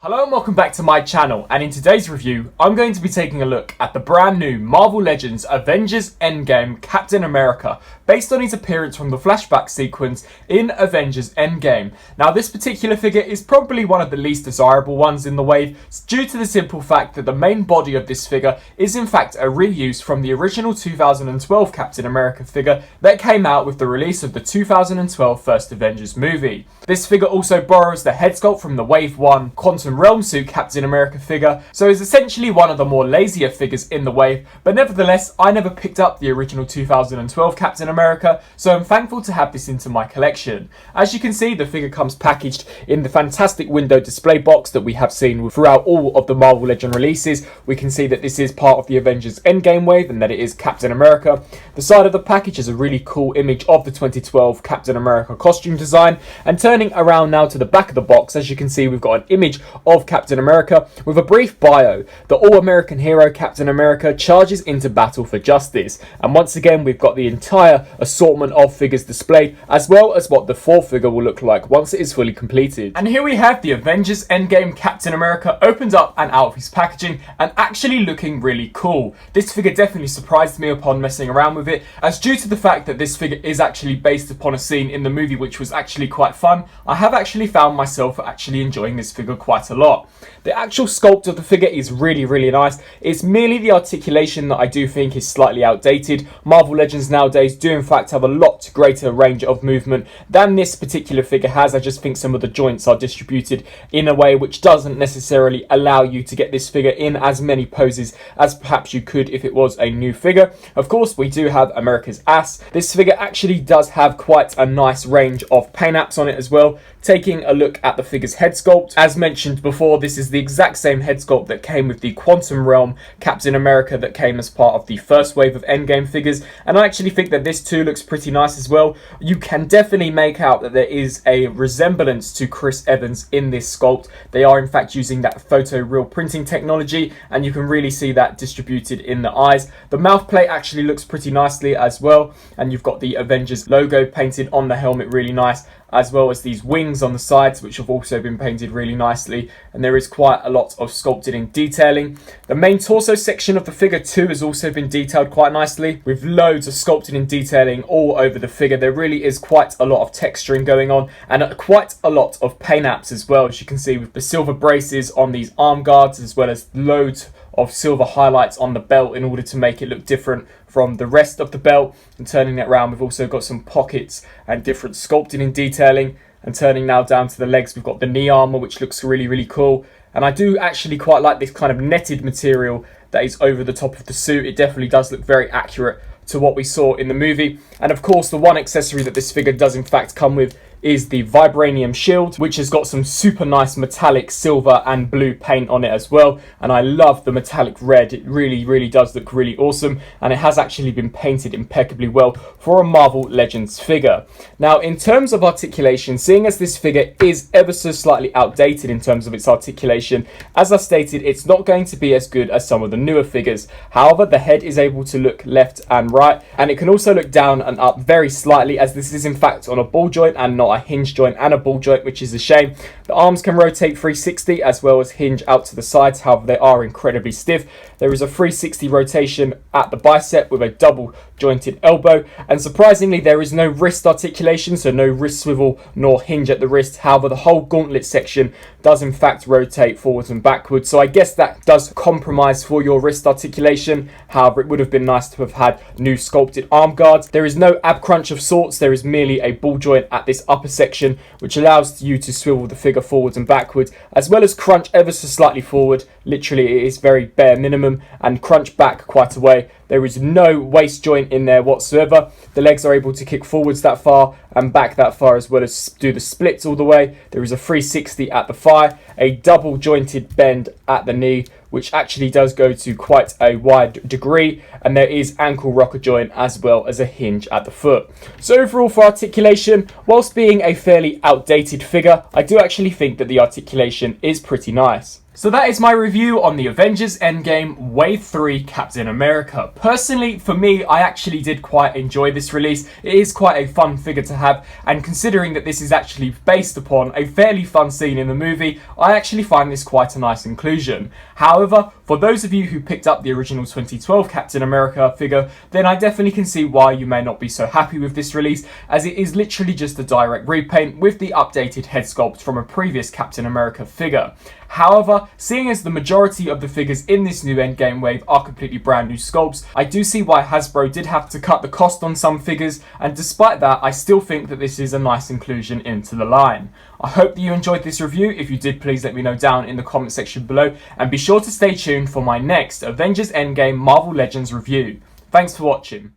Hello and welcome back to my channel, and in today's review I'm going to be taking a look at the brand new Marvel Legends Avengers Endgame Captain America based on his appearance from the flashback sequence in Avengers Endgame. Now this particular figure is probably one of the least desirable ones in the wave due to the simple fact that the main body of this figure is in fact a reuse from the original 2012 Captain America figure that came out with the release of the 2012 First Avengers movie. This figure also borrows the head sculpt from the Wave 1 Quantum Realm suit Captain America figure, so is essentially one of the more lazier figures in the wave, but nevertheless I never picked up the original 2012 Captain America, so I'm thankful to have this into my collection. As you can see, the figure comes packaged in the fantastic window display box that we have seen throughout all of the Marvel Legend releases. We can see that this is part of the Avengers Endgame wave and that it is Captain America. The side of the package is a really cool image of the 2012 Captain America costume design, and turning around now to the back of the box, as you can see, we've got an image of Captain America with a brief bio. The all-American hero Captain America charges into battle for justice, and once again we've got the entire assortment of figures displayed, as well as what the fourth figure will look like once it is fully completed. And here we have the Avengers Endgame Captain America opened up and out of his packaging and actually looking really cool. This figure definitely surprised me upon messing around with it, as due to the fact that this figure is actually based upon a scene in the movie which was actually quite fun, I have actually found myself actually enjoying this figure quite a lot. The actual sculpt of the figure is really nice. It's merely the articulation that I do think is slightly outdated. Marvel Legends nowadays do in fact have a lot greater range of movement than this particular figure has. I just think some of the joints are distributed in a way which doesn't necessarily allow you to get this figure in as many poses as perhaps you could if it was a new figure. Of course, we do have America's ass. This figure actually does have quite a nice range of paint apps on it as well. Taking a look at the figure's head sculpt, as mentioned before, this is the exact same head sculpt that came with the Quantum Realm Captain America that came as part of the first wave of Endgame figures, and I actually think that this too looks pretty nice as well. You can definitely make out that there is a resemblance to Chris Evans in this sculpt. They are in fact using that photoreal printing technology, and you can really see that distributed in the eyes. The mouth plate actually looks pretty nicely as well, and you've got the Avengers logo painted on the helmet, really nice, as well as these wings on the sides which have also been painted really nicely, and there is quite a lot of sculpting and detailing. The main torso section of the figure too has also been detailed quite nicely, with loads of sculpting and detailing all over the figure. There really is quite a lot of texturing going on, and quite a lot of paint apps as well, as you can see, with the silver braces on these arm guards, as well as loads of silver highlights on the belt in order to make it look different from the rest of the belt. And turning it around, we've also got some pockets and different sculpting and detailing. And turning now down to the legs, we've got the knee armor, which looks really cool. And I do actually quite like this kind of netted material that is over the top of the suit. It definitely does look very accurate to what we saw in the movie. And of course, the one accessory that this figure does in fact come with is the vibranium shield, which has got some super nice metallic silver and blue paint on it as well, and I love the metallic red. It really does look really awesome, and it has actually been painted impeccably well for a Marvel Legends figure. Now, in terms of articulation, seeing as this figure is ever so slightly outdated in terms of its articulation, as I stated, it's not going to be as good as some of the newer figures. However, the head is able to look left and right, and it can also look down and up very slightly, as this is in fact on a ball joint and not a hinge joint and a ball joint, which is a shame. The arms can rotate 360 as well as hinge out to the sides, however they are incredibly stiff. There is a 360 rotation at the bicep with a double jointed elbow, and surprisingly there is no wrist articulation, so no wrist swivel nor hinge at the wrist. However, the whole gauntlet section does in fact rotate forwards and backwards, so I guess that does compromise for your wrist articulation. However, it would have been nice to have had new sculpted arm guards. There is no ab crunch of sorts, there is merely a ball joint at this upper section, which allows you to swivel the figure forwards and backwards, as well as crunch ever so slightly forward. Literally, it is very bare minimum, and crunch back quite a way. There is no waist joint in there whatsoever. The legs are able to kick forwards that far and back that far, as well as do the splits all the way. There is a 360 at the thigh, a double jointed bend at the knee, which actually does go to quite a wide degree, and there is ankle rocker joint as well as a hinge at the foot. So overall, for articulation, whilst being a fairly outdated figure, I do actually think that the articulation is pretty nice. So that is my review on the Avengers Endgame Wave 3 Captain America. Personally, for me, I actually did quite enjoy this release. It is quite a fun figure to have, and considering that this is actually based upon a fairly fun scene in the movie, I actually find this quite a nice inclusion. However, for those of you who picked up the original 2012 Captain America figure, then I definitely can see why you may not be so happy with this release, as it is literally just a direct repaint with the updated head sculpt from a previous Captain America figure. However, seeing as the majority of the figures in this new Endgame wave are completely brand new sculpts, I do see why Hasbro did have to cut the cost on some figures, and despite that, I still think that this is a nice inclusion into the line. I hope that you enjoyed this review. If you did, please let me know down in the comment section below, and be sure to stay tuned for my next Avengers Endgame Marvel Legends review. Thanks for watching.